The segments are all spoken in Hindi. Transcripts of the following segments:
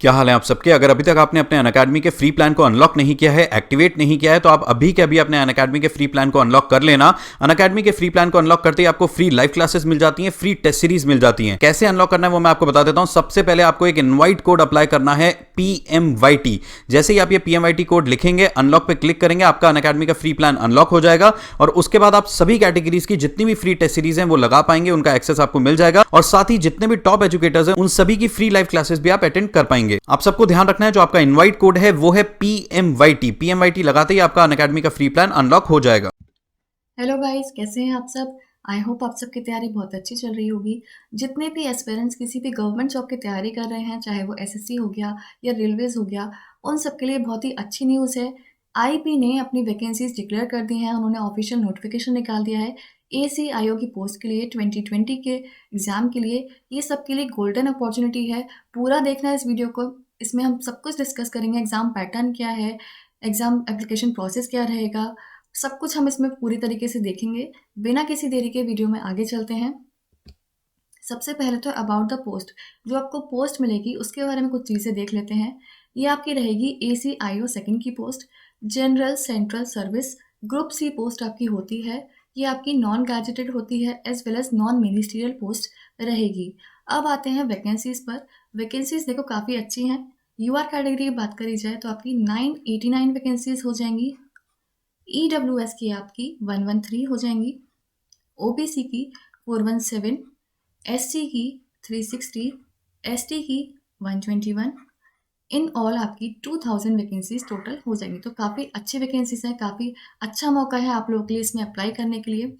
क्या हाल है आप सबके। अगर अभी तक आपने अपने अनअकैडमी के फ्री प्लान को अनलॉक नहीं किया है, एक्टिवेट नहीं किया है, तो आप अभी के अभी अपने अनअकैडमी के फ्री प्लान को अनलॉक कर लेना। अनअकैडमी के फ्री प्लान को अनलॉक करते ही आपको फ्री लाइव क्लासेस मिल जाती हैं, फ्री टेस्ट सीरीज मिल जाती हैं। कैसे अनलॉक करना है वो मैं आपको बता देता हूं। सबसे पहले आपको एक इनवाइट कोड अप्लाई करना है, PMYT। जैसे ही आप ये PMYT कोड लिखेंगे, अनलॉक पे क्लिक करेंगे, आपका अनअकैडमी का फ्री प्लान अनलॉक हो जाएगा और उसके बाद आप सभी कैटेगरीज की जितनी भी फ्री टेस्ट सीरीज हैं वो लगा पाएंगे, उनका एक्सेस आपको मिल जाएगा और साथ ही जितने भी टॉप एजुकेटर्स हैं उन सभी की फ्री लाइव क्लासेस भी आप अटेंड कर पाएंगे। आप सबको ध्यान रखना है, जो आपका इनवाइट कोड है वो है PMYT। PMYT लगाते ही आपका अनअकैडमी का फ्री प्लान अनलॉक हो जाएगा। हेलो गाइस, कैसे हैं आप सब। आई होप आप सबकी तैयारी बहुत अच्छी चल रही होगी। जितने भी एस्पिरेंट्स किसी भी गवर्नमेंट जॉब की तैयारी कर रहे हैं, चाहे वो एसएससी हो गया या रेलवेज हो गया, उन सब के लिए बहुत ही अच्छी न्यूज़ है। आईबी ने अपनी वैकेंसीज डिक्लेयर कर दी हैं। उन्होंने ऑफिशियल नोटिफिकेशन निकाल दिया है एसीआईओ की पोस्ट के लिए, 2020 के एग्ज़ाम के लिए। ये सब के लिए गोल्डन अपॉर्चुनिटी है। पूरा देखना है इस वीडियो को। इसमें हम सब कुछ डिस्कस करेंगे। एग्ज़ाम पैटर्न क्या है, एग्ज़ाम एप्लीकेशन प्रोसेस क्या रहेगा, सब कुछ हम इसमें पूरी तरीके से देखेंगे। बिना किसी देरी के वीडियो में आगे चलते हैं। सबसे पहले तो अबाउट द पोस्ट, जो आपको पोस्ट मिलेगी उसके बारे में कुछ चीज़ें देख लेते हैं। ये आपकी रहेगी ACIO सेकंड की post, general central service group C post आपकी होती है। ये आपकी नॉन गैजेटेड होती है as well as non ministerial post रहेगी। अब आते हैं वैकेंसीज पर। वैकेंसीज देखो काफ़ी अच्छी हैं। यूआर कैटेगरी की बात करी जाए तो आपकी 989 वैकेंसीज हो जाएंगी। EWS की आपकी 113 हो जाएंगी, OBC की 417, SC की 360, ST की 121। इन ऑल आपकी 2000 वैकेंसीज टोटल हो जाएंगी। तो काफ़ी अच्छी वैकेंसीज हैं, काफ़ी अच्छा मौका है आप लोगों के लिए इसमें अप्लाई करने के लिए।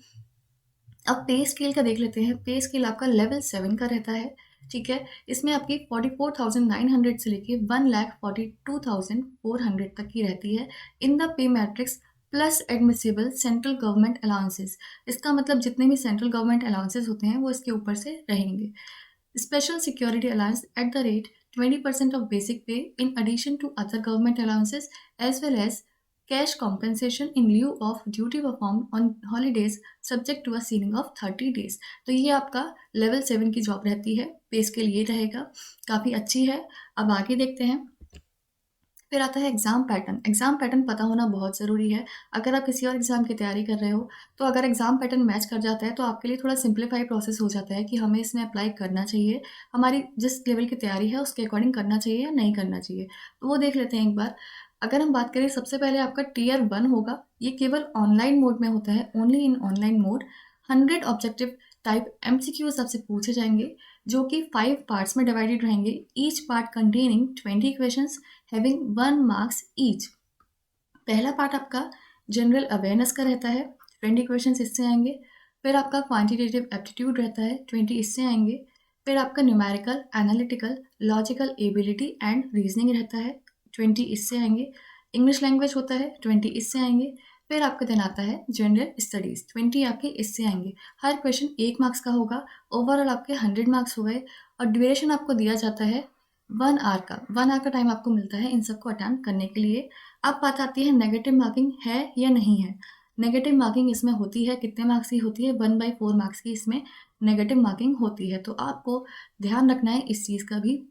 अब पे स्केल का देख लेते हैं। पे स्केल आपका लेवल 7 का रहता है, ठीक है। इसमें आपकी 44,900 से लेके 1,42,400 तक की रहती है in the pay matrix plus admissible central government allowances. इसका मतलब जितने भी सेंट्रल गवर्नमेंट अलाउंसेस होते हैं वो इसके ऊपर से रहेंगे। Special security allowance at the rate 20% of basic pay in addition to other government allowances, as well as cash compensation in lieu of duty performed on holidays subject to a ceiling of 30 days। तो ये आपका लेवल 7 की जॉब रहती है। पे स्केल ये रहेगा, काफ़ी अच्छी है। अब आगे देखते हैं। फिर आता है एग्ज़ाम पैटर्न। एग्ज़ाम पैटर्न पता होना बहुत ज़रूरी है। अगर आप किसी और एग्ज़ाम की तैयारी कर रहे हो, तो अगर एग्ज़ाम पैटर्न मैच कर जाता है तो आपके लिए थोड़ा सिंप्लीफाई प्रोसेस हो जाता है कि हमें इसमें अप्लाई करना चाहिए, हमारी जिस लेवल की तैयारी है उसके अकॉर्डिंग करना चाहिए या नहीं करना चाहिए। तो वो देख लेते हैं एक बार। अगर हम बात करें, सबसे पहले आपका टियर 1 होगा। ये केवल ऑनलाइन मोड में होता है, only in online mode. 100 objective type MCQs आपसे पूछे जाएंगे, जो कि 5 पार्ट्स में डिवाइडेड रहेंगे। Each part containing 20 questions having 1 marks each. पहला पार्ट आपका जनरल अवेयरनेस का रहता है, 20 क्वेश्चंस इससे आएंगे। फिर आपका क्वांटिटेटिव एप्टीट्यूड रहता है, 20 इससे आएंगे। फिर आपका numerical, analytical, logical ability and reasoning रहता है, 20 इससे आएंगे। इंग्लिश लैंग्वेज होता है, 20 इससे आएंगे। फिर आपका दिन आता है जनरल स्टडीज़, 20 आपके इससे आएंगे। हर क्वेश्चन 1 मार्क्स का होगा। ओवरऑल आपके 100 मार्क्स हो गए और ड्यूरेशन आपको दिया जाता है 1 आवर का। 1 आवर का टाइम आपको मिलता है इन सबको अटेम्प्ट करने के लिए। अब बात आती है नेगेटिव मार्किंग है या नहीं है। नेगेटिव मार्किंग इसमें होती है, कितने मार्क्स की होती है, 1/4 मार्क्स की इसमें नेगेटिव मार्किंग होती है। तो आपको ध्यान रखना है इस चीज़ का भी।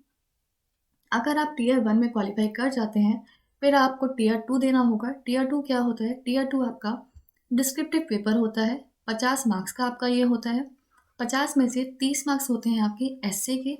अगर आप टियर 1 में क्वालिफाई कर जाते हैं, फिर आपको टियर 2 देना होगा। टियर 2 क्या होता है? टियर 2 आपका डिस्क्रिप्टिव पेपर होता है, 50 मार्क्स का आपका ये होता है। 50 में से 30 मार्क्स होते हैं आपके एस्से के,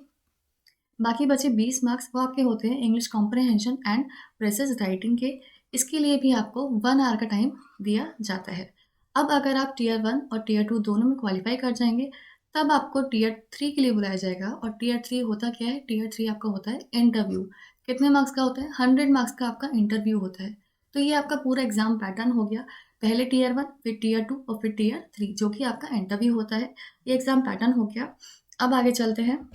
बाकी बचे 20 मार्क्स वो आपके होते हैं English comprehension and presses writing के। इसके लिए भी आपको 1 आवर का टाइम दिया जाता है। अब अगर आप टियर 1 और टियर 2 दोनों में क्वालिफाई कर जाएंगे, तब आपको टियर 3 के लिए बुलाया जाएगा। और टियर 3 होता क्या है? टियर 3 आपका होता है इंटरव्यू। कितने मार्क्स का होता है? 100 मार्क्स का आपका इंटरव्यू होता है। तो ये आपका पूरा एग्जाम पैटर्न हो गया। पहले टियर 1, फिर टियर 2 और फिर टियर 3, जो कि आपका इंटरव्यू होता है। ये एग्जाम पैटर्न हो गया। अब आगे चलते हैं।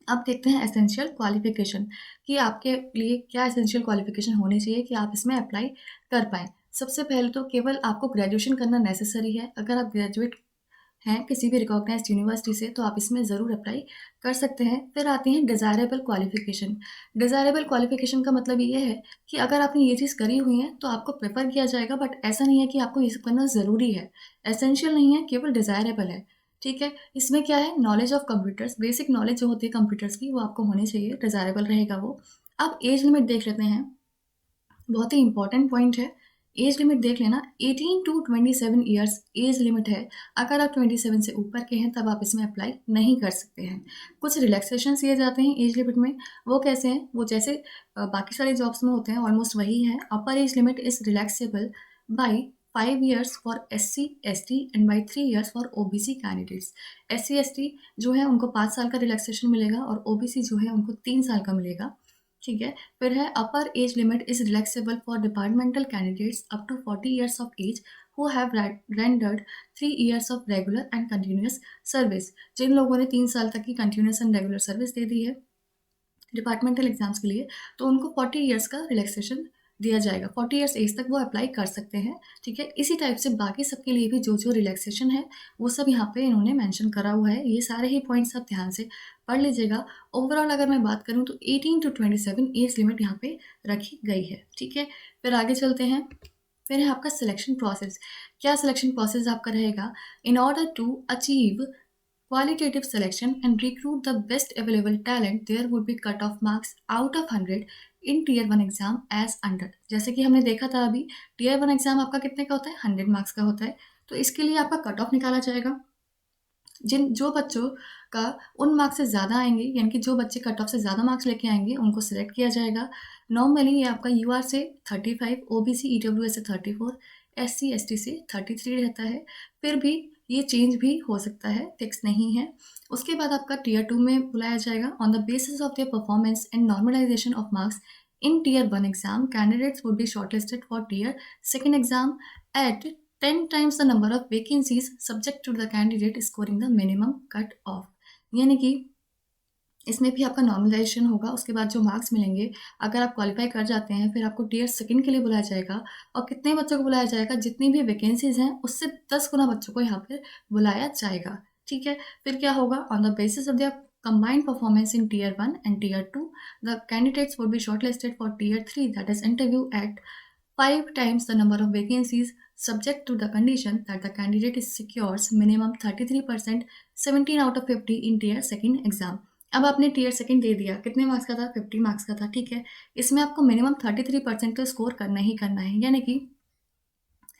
अब देखते हैं एसेंशियल क्वालिफिकेशन, कि आपके लिए क्या एसेंशियल क्वालिफिकेशन होनी चाहिए कि आप इसमें अप्लाई कर पाएँ। सबसे पहले तो केवल आपको ग्रेजुएशन करना नेसेसरी है। अगर आप ग्रेजुएट हैं किसी भी रिकॉग्नाइज्ड यूनिवर्सिटी से, तो आप इसमें ज़रूर अप्लाई कर सकते हैं। फिर आती हैं डिज़ायरेबल क्वालिफिकेशन। डिज़ायरेबल क्वालिफिकेशन का मतलब ये है कि अगर आपने ये चीज़ करी हुई है तो आपको प्रेफर किया जाएगा, बट ऐसा नहीं है कि आपको ये सब करना ज़रूरी है। एसेंशियल नहीं है, केवल डिज़ायरेबल है। ठीक है। इसमें क्या है, knowledge of computers, basic knowledge जो होती है कंप्यूटर्स की वो आपको होनी चाहिए, डिज़ायरेबल रहेगा वो। अब एज लिमिट देख लेते हैं, बहुत ही इंपॉर्टेंट पॉइंट है। एज लिमिट देख लेना, 18 टू 27 ईयर्स एज लिमिट है। अगर आप 27 से ऊपर के हैं तब आप इसमें अप्लाई नहीं कर सकते हैं। कुछ रिलैक्सेशन दिए जाते हैं एज लिमिट में, वो कैसे हैं, वो जैसे बाकी सारे जॉब्स में होते हैं ऑलमोस्ट वही है। Upper age limit is relaxable by 5 years for SC ST and by 3 years for OBC candidates. SC ST जो है उनको 5 साल का रिलैक्सेशन मिलेगा और OBC जो है उनको 3 साल का मिलेगा। ठीक है। फिर है upper age limit is relaxable for departmental candidates up to 40 years of age who have rendered 3 years of regular and continuous service. जिन लोगों ने 3 साल तक की कंटिन्यूस एंड रेगुलर सर्विस दे दी है डिपार्टमेंटल एग्जाम्स के लिए, तो उनको 40 years का रिलैक्सेशन दिया जाएगा। 40 years एज तक वो अप्लाई कर सकते हैं। ठीक है। इसी टाइप से बाकी सबके लिए भी जो जो रिलैक्सेशन है वो सब यहाँ पे इन्होंने मेंशन करा हुआ है। ये सारे ही पॉइंट्स आप ध्यान से पढ़ लीजिएगा। ओवरऑल अगर मैं बात करूँ तो 18 टू 27 एज लिमिट यहाँ पे रखी गई है। ठीक है। फिर आगे चलते हैं। फिर है आपका सिलेक्शन प्रोसेस। क्या सिलेक्शन प्रोसेस आपका रहेगा, in order to achieve qualitative selection and recruit the best available talent, there would be cut-off marks out of 100 in Tier 1 exam as under। जैसे कि हमने देखा था अभी, Tier 1 एग्जाम आपका कितने का होता है, 100 मार्क्स का होता है। तो इसके लिए आपका कट ऑफ निकाला जाएगा। जो बच्चों का उन मार्क्स से ज़्यादा आएंगे, यानी कि जो बच्चे कट ऑफ से ज़्यादा मार्क्स लेके आएंगे उनको सिलेक्ट किया जाएगा। नॉर्मली ये आपका UR से 35, OBC EWS से 34, SC ST से 33 रहता है। फिर भी ये चेंज भी हो सकता है, फिक्स नहीं है। उसके बाद आपका Tier 2 में बुलाया जाएगा। On the basis of their performance and normalisation of marks in Tier 1 exam, candidates would be shortlisted for Tier 2 exam at 10 times the number of vacancies subject to the candidate scoring the minimum cut off। यानी कि इसमें भी आपका नॉर्मलाइजेशन होगा। उसके बाद जो मार्क्स मिलेंगे, अगर आप क्वालिफाई कर जाते हैं फिर आपको Tier 2 के लिए बुलाया जाएगा। और कितने बच्चों को बुलाया जाएगा, जितनी भी वैकेंसीज हैं उससे 10 गुना बच्चों को यहाँ पर बुलाया जाएगा। ठीक है। फिर क्या होगा, on the basis of there combined performance in Tier 1 and Tier 2, the candidates would be shortlisted for Tier 3, that is interview at 5 times the number of vacancies, subject to the condition that the candidate secures minimum 33%, 17 out of 50 in Tier 2 exam. अब आपने Tier 2 दे दिया, कितने मार्क्स का था, 50 मार्क्स का था। ठीक है। इसमें आपको मिनिमम 33% तो स्कोर करना ही करना है, यानी कि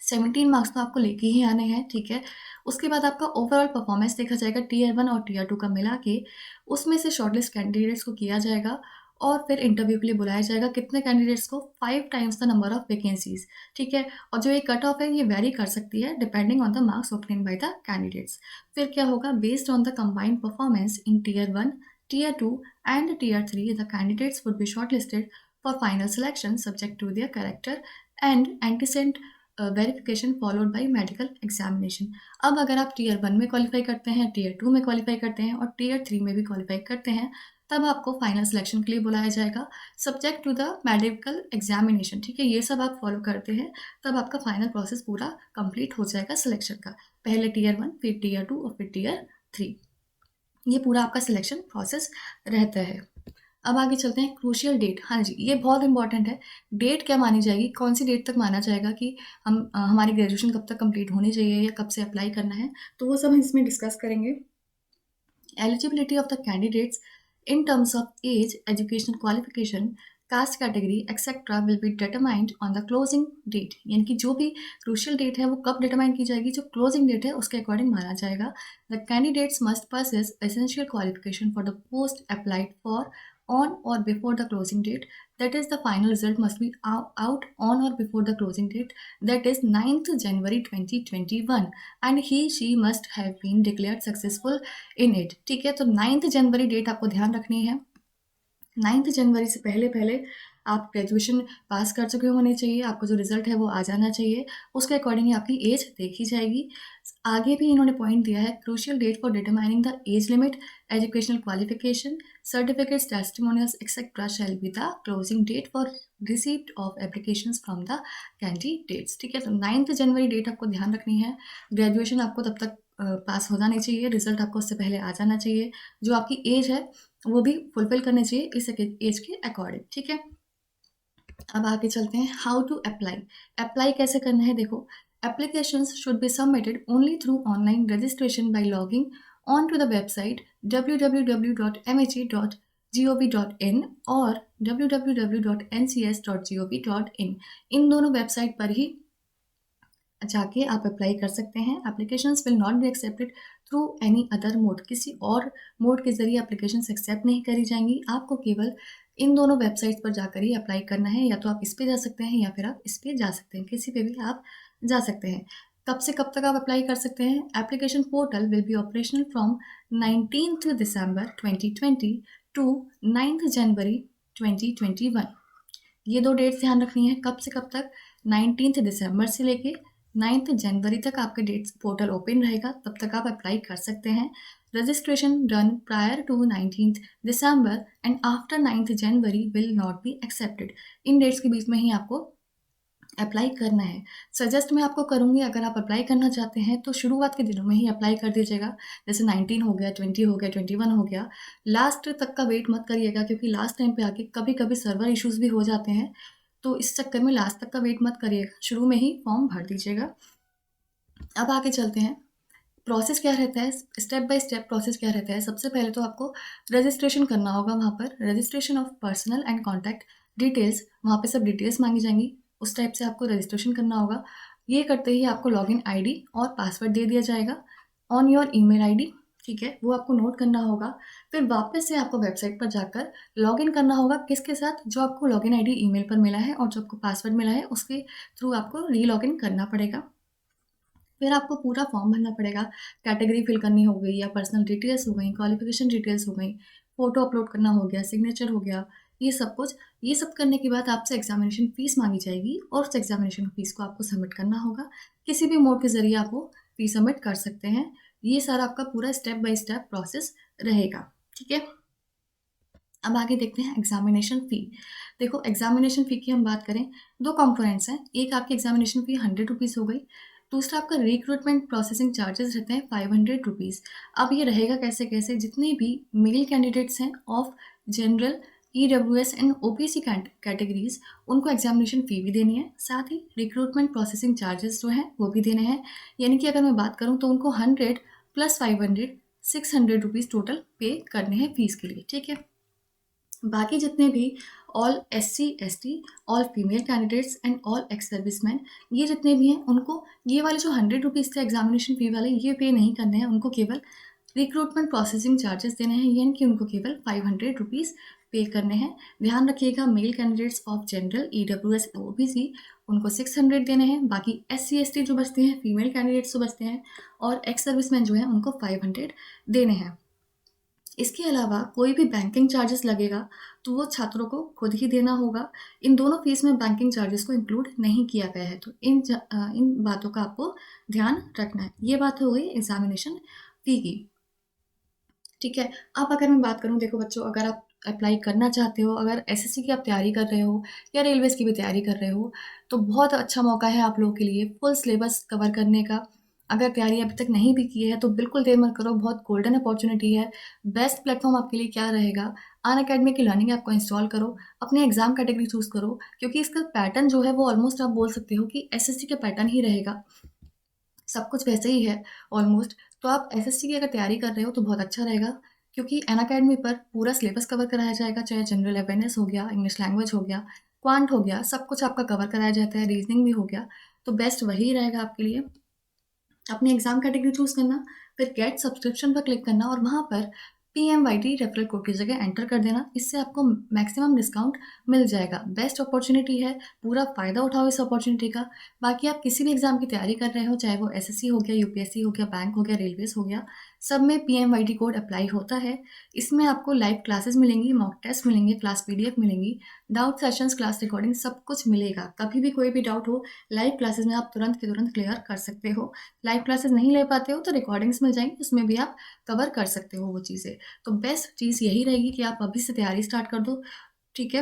17 मार्क्स तो आपको लेके ही आने हैं। ठीक है। उसके बाद आपका ओवरऑल परफॉर्मेंस देखा जाएगा Tier 1 और Tier 2 का मिला के, उसमें से शॉर्टलिस्ट कैंडिडेट्स को किया जाएगा और फिर इंटरव्यू के लिए बुलाया जाएगा। कितने कैंडिडेट्स को, 5 times the number of vacancies. ठीक है। और जो ये कट ऑफ है ये वेरी कर सकती है depending on the marks obtained by the candidates. फिर क्या होगा, based on the combined performance in Tier 1, Tier 2 and Tier 3, the candidates would be shortlisted for final selection subject to their character and antecedent verification followed by medical examination. अब अगर आप Tier 1 में क्वालिफाई करते हैं, Tier 2 में क्वालिफाई करते हैं और Tier 3 में भी क्वालिफाई करते हैं, तब आपको फाइनल सिलेक्शन के लिए बुलाया जाएगा subject to the medical examination. ठीक है। ये सब आप फॉलो करते हैं तब आपका फाइनल प्रोसेस पूरा कंप्लीट हो जाएगा सिलेक्शन का। पहले Tier 1, फिर Tier 2 और फिर Tier 3, ये पूरा आपका सिलेक्शन प्रोसेस रहता है। अब आगे चलते हैं, क्रूशियल डेट। हाँ जी, ये बहुत इंपॉर्टेंट है। डेट क्या मानी जाएगी, कौन सी डेट तक माना जाएगा कि हमारी ग्रेजुएशन कब तक कंप्लीट होनी चाहिए या कब से अप्लाई करना है, तो वो सब हम इसमें डिस्कस करेंगे। Eligibility of the candidates in terms of age, educational qualification, caste category etc will be determined on the closing date। यानी कि जो भी crucial date है वो कब determine की जाएगी, जो closing date है उसके according माना जाएगा। The candidates must possess essential qualification for the post applied for on or before the closing date, that is the final result must be out on or before the closing date, that is 9th January 2021, and she must have been declared successful in it। ठीक है। तो 9th जनवरी डेट आपको ध्यान रखनी है। 9th जनवरी से पहले पहले आप ग्रेजुएशन पास कर चुके होने चाहिए, आपका जो रिजल्ट है वो आ जाना चाहिए, उसके अकॉर्डिंग आपकी एज देखी जाएगी। आगे भी इन्होंने पॉइंट दिया है, crucial date for determining the age limit, educational qualification, certificates, testimonials etcetera shall be the closing date for receipt of applications from the candidates. ठीक है। तो 9th जनवरी डेट आपको ध्यान रखनी है। ग्रेजुएशन आपको तब तक पास हो जानी चाहिए, रिजल्ट आपको उससे पहले आ जाना चाहिए, जो आपकी एज है वो भी फुलफिल करनी चाहिए इस एज के अकॉर्डिंग। ठीक है। अब आगे चलते हैं, हाउ टू अप्लाई। अप्लाई कैसे करना है, देखो Applications should be submitted only through online registration by logging on to the website www.mha.gov.in और www.ncs.gov.in। इन दोनों वेबसाइट पर ही जाके आप अप्लाई कर सकते हैं। Applications will not be accepted through any other mode, किसी और मोड के ज़रिए एप्लीकेशंस एक्सेप्ट नहीं करी जाएंगी। आपको केवल इन दोनों वेबसाइट्स पर जाकर ही अप्लाई करना है। या तो आप इस पे जा सकते हैं या फिर आप इस पे जा सकते हैं, किसी पे भी आप जा सकते हैं। कब से कब तक आप अप्लाई कर सकते हैं? Application portal will be operational from 19 December 2020 to 9 January 2021। ये दो डेट्स ध्यान रखनी है। कब से कब तक? 19 दिसंबर से लेके 9 जनवरी तक आपके डेट्स पोर्टल ओपन रहेगा, तब तक आप अप्लाई कर सकते हैं। Registration done prior to 19 December and after 9 January will not be accepted. इन डेट्स के बीच में ही आपको अप्लाई करना है। सजेस्ट मैं आपको करूँगी, अगर आप अप्लाई करना चाहते हैं तो शुरुआत के दिनों में ही अप्लाई कर दीजिएगा। जैसे 19 हो गया, 20 हो गया, 21 हो गया, लास्ट तक का वेट मत करिएगा, क्योंकि लास्ट टाइम पे आके कभी कभी सर्वर इश्यूज़ भी हो जाते हैं। तो इस चक्कर में लास्ट तक का वेट मत करिएगा, शुरू में ही फॉर्म भर दीजिएगा। अब आगे चलते हैं। प्रोसेस क्या रहता है, स्टेप बाय स्टेप प्रोसेस क्या रहता है। सबसे पहले तो आपको रजिस्ट्रेशन करना होगा। वहाँ पर registration of personal and contact details, वहाँ पे सब डिटेल्स मांगी जाएंगी, उस टाइप से आपको रजिस्ट्रेशन करना होगा। ये करते ही आपको लॉगिन आईडी और पासवर्ड दे दिया जाएगा ऑन योर ईमेल आईडी, ठीक है, वो आपको नोट करना होगा। फिर वापस से आपको वेबसाइट पर जाकर लॉगिन करना होगा। किसके साथ? जो आपको लॉगिन आईडी ईमेल पर मिला है और जो आपको पासवर्ड मिला है उसके थ्रू आपको री लॉगिन करना पड़ेगा। फिर आपको पूरा फॉर्म भरना पड़ेगा। कैटेगरी फिल करनी हो गई, या पर्सनल डिटेल्स हो गई, क्वालिफिकेशन डिटेल्स हो गई, फ़ोटो अपलोड करना हो गया, सिग्नेचर हो गया, ये सब कुछ। ये सब करने के बाद आपसे एग्जामिनेशन फ़ीस मांगी जाएगी और उस एग्जामिनेशन फ़ीस को आपको सबमिट करना होगा। किसी भी मोड के ज़रिए आप वो फ़ी सबमिट कर सकते हैं। ये सारा आपका पूरा स्टेप बाय स्टेप प्रोसेस रहेगा, ठीक है। अब आगे देखते हैं एग्जामिनेशन फ़ी। देखो, एग्जामिनेशन फ़ी की हम बात करें, दो कंपोनेंट्स हैं। एक आपकी एग्जामिनेशन फ़ी 100 रुपीज़ हो गई, दूसरा आपका रिक्रूटमेंट प्रोसेसिंग चार्जेस रहते हैं 500 रुपीज़। अब ये रहेगा कैसे कैसे? जितने भी मेल कैंडिडेट्स हैं of general, EWS and OBC categories, उनको एग्जामिनेशन फ़ी भी देनी है, साथ ही रिक्रूटमेंट प्रोसेसिंग चार्जेस जो हैं वो भी देने हैं। यानी कि अगर मैं बात करूँ तो उनको 100 + 500 600 रुपीज़ टोटल पे करने हैं फ़ीस के लिए, ठीक है। बाकी जितने भी all SC ST, all female candidates and all ex serviceman, ये जितने भी हैं उनको ये वाले जो 100 रुपीज़ थे एग्जामिनेशन फ़ी वाले, ये पे नहीं करने हैं। उनको केवल रिक्रूटमेंट प्रोसेसिंग चार्जेस देने हैं, यानी कि उनको केवल 500 रुपीज़ पे करने हैं। ध्यान रखिएगा, male candidates of general, EWS, OBC, उनको 600 देने हैं। बाकी SC ST जो बचते हैं, फीमेल कैंडिडेट्स जो बचते हैं और एक्स सर्विसमैन जो हैं, उनको 500 देने हैं। इसके अलावा कोई भी बैंकिंग चार्जेस लगेगा तो वो छात्रों को खुद ही देना होगा। इन दोनों फीस में बैंकिंग चार्जेस को इंक्लूड नहीं किया गया है, तो इन बातों का आपको ध्यान रखना है। ये बात हो गई एग्जामिनेशन फ़ी की, ठीक है। अब अगर मैं बात करूँ, देखो बच्चों, अगर आप अप्लाई करना चाहते हो, अगर SSC की आप तैयारी कर रहे हो या रेलवेज़ की भी तैयारी कर रहे हो, तो बहुत अच्छा मौका है आप लोगों के लिए फुल सिलेबस कवर करने का। अगर तैयारी अभी तक नहीं भी की है तो बिल्कुल देर मत करो, बहुत गोल्डन अपॉर्चुनिटी है। बेस्ट प्लेटफॉर्म आपके लिए क्या रहेगा? अनअकैडमी की लर्निंग ऐप को इंस्टॉल करो, अपने एग्जाम कैटेगरी चूज़ करो, क्योंकि इसका पैटर्न जो है वो ऑलमोस्ट आप बोल सकते हो कि SSC का पैटर्न ही रहेगा, सब कुछ वैसे ही है ऑलमोस्ट। तो आप SSC की अगर तैयारी कर रहे हो तो बहुत अच्छा रहेगा, क्योंकि अनअकैडमी पर पूरा सिलेबस कवर कराया जाएगा, चाहे जनरल अवेयरनेस हो गया, इंग्लिश लैंग्वेज हो गया, क्वांट हो गया, सब कुछ आपका कवर कराया जाता है, रीजनिंग भी हो गया। तो बेस्ट वही रहेगा आपके लिए। अपनी एग्जाम कैटेगरी चूज़ करना, फिर गेट सब्सक्रिप्शन पर क्लिक करना और वहाँ पर PMYT रेफरल कोड की जगह एंटर कर देना। इससे आपको मैक्सिमम डिस्काउंट मिल जाएगा। बेस्ट अपॉर्चुनिटी है, पूरा फ़ायदा उठाओ इस अपॉर्चुनिटी का। बाकी आप किसी भी एग्जाम की तैयारी कर रहे हो, चाहे वो SSC हो गया, UPSC हो गया, बैंक हो गया, रेलवेज़ हो गया, सब में PMYT कोड अप्लाई होता है। इसमें आपको लाइव क्लासेस मिलेंगी, मॉक टेस्ट मिलेंगे, क्लास PDF मिलेंगी, डाउट सेशंस, क्लास रिकॉर्डिंग, सब कुछ मिलेगा। कभी भी कोई भी डाउट हो, लाइव क्लासेस में आप तुरंत के तुरंत क्लियर कर सकते हो। लाइव क्लासेस नहीं ले पाते हो तो रिकॉर्डिंग्स मिल जाएंगी, उसमें भी आप कवर कर सकते हो वो चीज़ें। तो बेस्ट चीज़ यही रहेगी कि आप अभी से तैयारी स्टार्ट कर दो, ठीक है।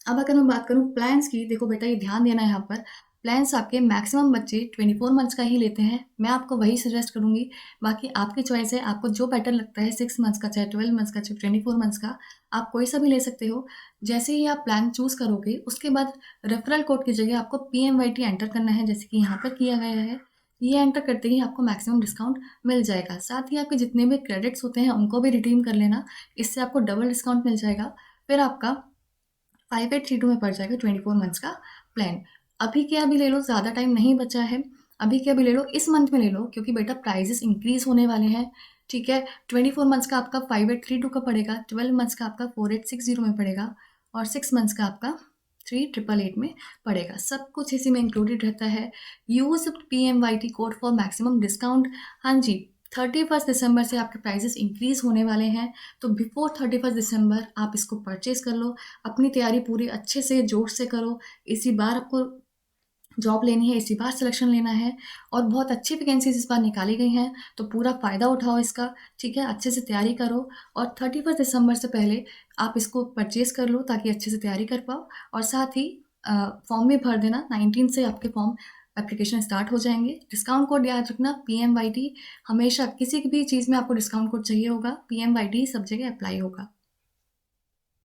अब अगर मैं बात करूँ प्लान्स की, देखो बेटा, ये ध्यान देना है यहाँ पर, प्लान्स आपके मैक्सिमम बच्चे 24 मंथ्स का ही लेते हैं, मैं आपको वही सजेस्ट करूँगी। बाकी आपकी चॉइस है, आपको जो बेटर लगता है 6 मंथ्स का, चाहे 12 मंथ्स का, चाहे 24 मंथ्स का, आप कोई सा भी ले सकते हो। जैसे ही आप प्लान चूज़ करोगे, उसके बाद रेफरल कोड की जगह आपको PMYT एंटर करना है, जैसे कि यहाँ पर किया गया है। ये एंटर करते ही आपको मैक्सिमम डिस्काउंट मिल जाएगा। साथ ही आपके जितने भी क्रेडिट्स होते हैं, उनको भी रिडीम कर लेना, इससे आपको डबल डिस्काउंट मिल जाएगा। फिर आपका 5832 में पड़ जाएगा 24 मंथ्स का प्लान। अभी के अभी ले लो, ज़्यादा टाइम नहीं बचा है। अभी के अभी ले लो, इस मंथ में ले लो, क्योंकि बेटा प्राइजेस इंक्रीज होने वाले हैं। ठीक है, 24 मंथ्स का आपका 5832 का पड़ेगा, 12 मंथ्स का आपका 4860 में पड़ेगा, और 6 मंथ्स का आपका 3888 में पड़ेगा। सब कुछ इसी में इंक्लूडेड रहता है। Use PMYT code for maximum discount. हाँ जी, 31 दिसंबर से आपके प्राइजेस इंक्रीज होने वाले हैं, तो बिफोर 31 दिसंबर आप इसको परचेज कर लो। अपनी तैयारी पूरी अच्छे से जोर से करो। इसी बार आपको जॉब लेनी है, इसी बार सिलेक्शन लेना है, और बहुत अच्छी वैकेंसीज इस बार निकाली गई हैं, तो पूरा फ़ायदा उठाओ इसका। ठीक है, अच्छे से तैयारी करो, और 31 दिसंबर से पहले आप इसको परचेज़ कर लो, ताकि अच्छे से तैयारी कर पाओ। और साथ ही फॉर्म भी भर देना, 19 से आपके फॉर्म एप्लीकेशन स्टार्ट हो जाएंगे। डिस्काउंट कोड याद रखना, PMYT। हमेशा किसी भी चीज़ में आपको डिस्काउंट कोड चाहिए होगा, PMYT सब जगह अप्लाई होगा।